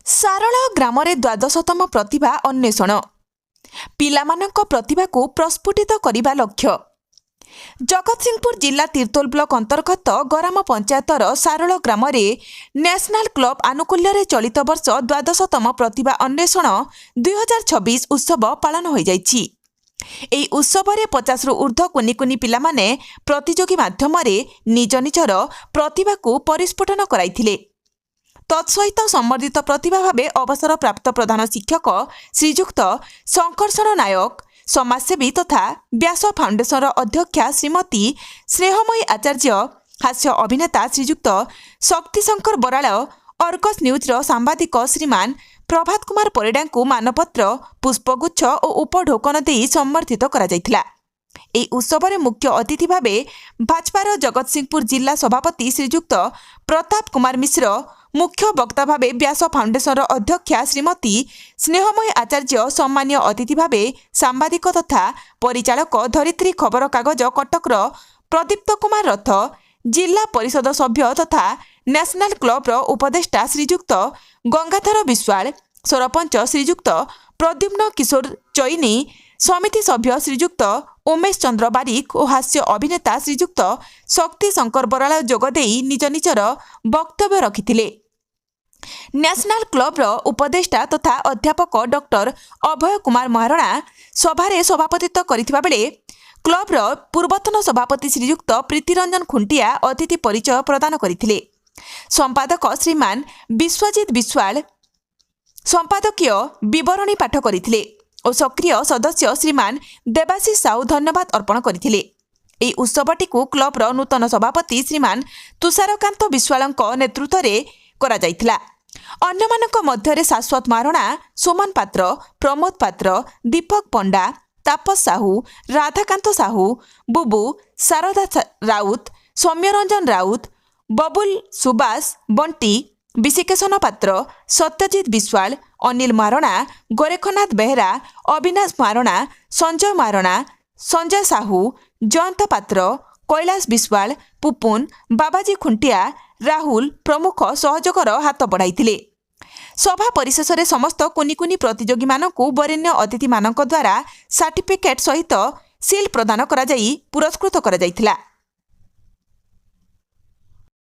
ସାରଳ ଗ୍ରାମରେ ଦ୍ୱାଦଶତମ ପ୍ରତିଭା ଅନ୍ୱେଷଣ ପିଲାମାନଙ୍କ ପ୍ରତିଭାକୁ ପ୍ରସ୍ଫୁଟିତ କରିବା ଲକ୍ଷ୍ୟ। ଜଗତସିଂହପୁର ଜିଲ୍ଲା ତିର୍ତ୍ତୋଲ ବ୍ଲକ ଅନ୍ତର୍ଗତ ଗରାମ ପଞ୍ଚାୟତର ସାରଳ ଗ୍ରାମରେ ନ୍ୟାସନାଲ କ୍ଲବ ଆନୁକୂଲ୍ୟରେ ଚଳିତ ବର୍ଷ ଦ୍ୱାଦଶତମ ପ୍ରତିଭା ଅନ୍ୱେଷଣ 2026 ଉତ୍ସବ ପାଳନ ହୋଇଯାଇଛି। ଏହି ଉତ୍ସବରେ 50ରୁ ଉର୍ଦ୍ଧ୍ୱ କୁନି କୁନି ପିଲାମାନେ ପ୍ରତିଯୋଗୀ ମାଧ୍ୟମରେ ନିଜ ନିଜର ପ୍ରତିଭାକୁ ପରିସ୍ଫୁଟନ କରାଇଥିଲେ। ତତ୍ସହିତ ସମ୍ବର୍ଦ୍ଧିତ ପ୍ରତିଭା ଭାବେ ଅବସରପ୍ରାପ୍ତ ପ୍ରଧାନ ଶିକ୍ଷକ ଶ୍ରୀଯୁକ୍ତ ଶଙ୍କର୍ଷଣ ନାୟକ, ସମାଜସେବୀ ତଥା ବ୍ୟାସ ଫାଉଣ୍ଡେସନର ଅଧ୍ୟକ୍ଷା ଶ୍ରୀମତୀ ସ୍ନେହମୟୀ ଆଚାର୍ଯ୍ୟ, ହାସ୍ୟ ଅଭିନେତା ଶ୍ରୀଯୁକ୍ତ ଶକ୍ତିଶଙ୍କର ବରାଳ, ଅର୍ଗସ୍ ନ୍ୟୁଜ୍ର ସାମ୍ବାଦିକ ଶ୍ରୀମାନ ପ୍ରଭାତ କୁମାର ପରିଡ଼ାଙ୍କୁ ମାନପତ୍ର, ପୁଷ୍ପଗୁଚ୍ଛ ଓ ଉପଢୌକନ ଦେଇ ସମ୍ବର୍ଦ୍ଧିତ କରାଯାଇଥିଲା। ଏହି ଉତ୍ସବରେ ମୁଖ୍ୟ ଅତିଥି ଭାବେ ଭାଜପାର ଜଗତସିଂହପୁର ଜିଲ୍ଲା ସଭାପତି ଶ୍ରୀଯୁକ୍ତ ପ୍ରତାପ କୁମାର ମିଶ୍ର, ମୁଖ୍ୟ ବକ୍ତା ଭାବେ ବ୍ୟାସ ଫାଉଣ୍ଡେସନର ଅଧ୍ୟକ୍ଷା ଶ୍ରୀମତୀ ସ୍ନେହମୟୀ ଆଚାର୍ଯ୍ୟ, ସମ୍ମାନୀୟ ଅତିଥି ଭାବେ ସାମ୍ବାଦିକ ତଥା ପରିଚାଳକ ଧରିତ୍ରୀ ଖବରକାଗଜ କଟକର ପ୍ରଦୀପ୍ତ କୁମାର ରଥ, ଜିଲ୍ଲା ପରିଷଦ ସଭ୍ୟ ତଥା ନ୍ୟାସନାଲ କ୍ଲବର ଉପଦେଷ୍ଟା ଶ୍ରୀଯୁକ୍ତ ଗଙ୍ଗାଧର ବିଶ୍ୱାଳ, ସରପଞ୍ଚ ଶ୍ରୀଯୁକ୍ତ ପ୍ରଦ୍ୟୁମ୍ନ କିଶୋର ଚଇନି, ସମିତି ସଭ୍ୟ ଶ୍ରୀଯୁକ୍ତ ଉମେଶ ଚନ୍ଦ୍ର ବାରିକ ଓ ହାସ୍ୟ ଅଭିନେତା ଶ୍ରୀଯୁକ୍ତ ଶକ୍ତି ଶଙ୍କର ବରାଳ ଯୋଗଦେଇ ନିଜ ନିଜର ବକ୍ତବ୍ୟ ରଖିଥିଲେ। ନ୍ୟାସନାଲ କ୍ଲବର ଉପଦେଷ୍ଟା ତଥା ଅଧ୍ୟାପକ ଡକ୍ଟର ଅଭୟ କୁମାର ମହାରଣା ସଭାରେ ସଭାପତିତ୍ୱ କରିଥିବା ବେଳେ କ୍ଲବର ପୂର୍ବତନ ସଭାପତି ଶ୍ରୀଯୁକ୍ତ ପ୍ରୀତିରଞ୍ଜନ ଖୁଣ୍ଟିଆ ଅତିଥି ପରିଚୟ ପ୍ରଦାନ କରିଥିଲେ। ସମ୍ପାଦକ ଶ୍ରୀମାନ ବିଶ୍ୱଜିତ ବିଶ୍ୱାଳ ସମ୍ପାଦକୀୟ ବିବରଣୀ ପାଠ କରିଥିଲେ ଓ ସକ୍ରିୟ ସଦସ୍ୟ ଶ୍ରୀମାନ ଦେବାଶିଷ ସାହୁ ଧନ୍ୟବାଦ ଅର୍ପଣ କରିଥିଲେ। ଏହି ଉତ୍ସବଟିକୁ କ୍ଲବର ନୂତନ ସଭାପତି ଶ୍ରୀମାନ ତୁଷାରକାନ୍ତ ବିଶ୍ୱାଳଙ୍କ ନେତୃତ୍ୱରେ କରାଯାଇଥିଲା। ଅନ୍ୟମାନଙ୍କ ମଧ୍ୟରେ ଶାଶ୍ୱତ ମହାରଣା, ସୁମନ ପାତ୍ର, ପ୍ରମୋଦ ପାତ୍ର, ଦୀପକ ପଣ୍ଡା, ତାପସ ସାହୁ, ରାଧାକାନ୍ତ ସାହୁ, ବୁବୁ, ଶାରଦା ରାଉତ, ସୌମ୍ୟରଞ୍ଜନ ରାଉତ, ବବୁଲ ସୁବାସ, ବଣ୍ଟି, ବିଶିକେଶନ ପାତ୍ର, ସତ୍ୟଜିତ ବିଶ୍ୱାଳ, ଅନିଲ ମହାରଣା, ଗୋରେଖନାଥ ବେହେରା, ଅବିନାଶ ମହାରଣା, ସଞ୍ଜୟ ମହାରଣା, ସଞ୍ଜୟ ସାହୁ, ଜୟନ୍ତ ପାତ୍ର, କୈଳାସ ବିଶ୍ୱାଳ, ପୁପୁନ, ବାବାଜୀ ଖୁଣ୍ଟିଆ, ରାହୁଲ ପ୍ରମୁଖ ସହଯୋଗର ହାତ ବଢ଼ାଇଥିଲେ। ସଭା ପରିଶେଷରେ ସମସ୍ତ କୁନି କୁନି ପ୍ରତିଯୋଗୀମାନଙ୍କୁ ବରେଣ୍ୟ ଅତିଥିମାନଙ୍କ ଦ୍ୱାରା ସାର୍ଟିଫିକେଟ୍ ସହିତ ସିଲ୍ ପ୍ରଦାନ କରାଯାଇ ପୁରସ୍କୃତ କରାଯାଇଥିଲା।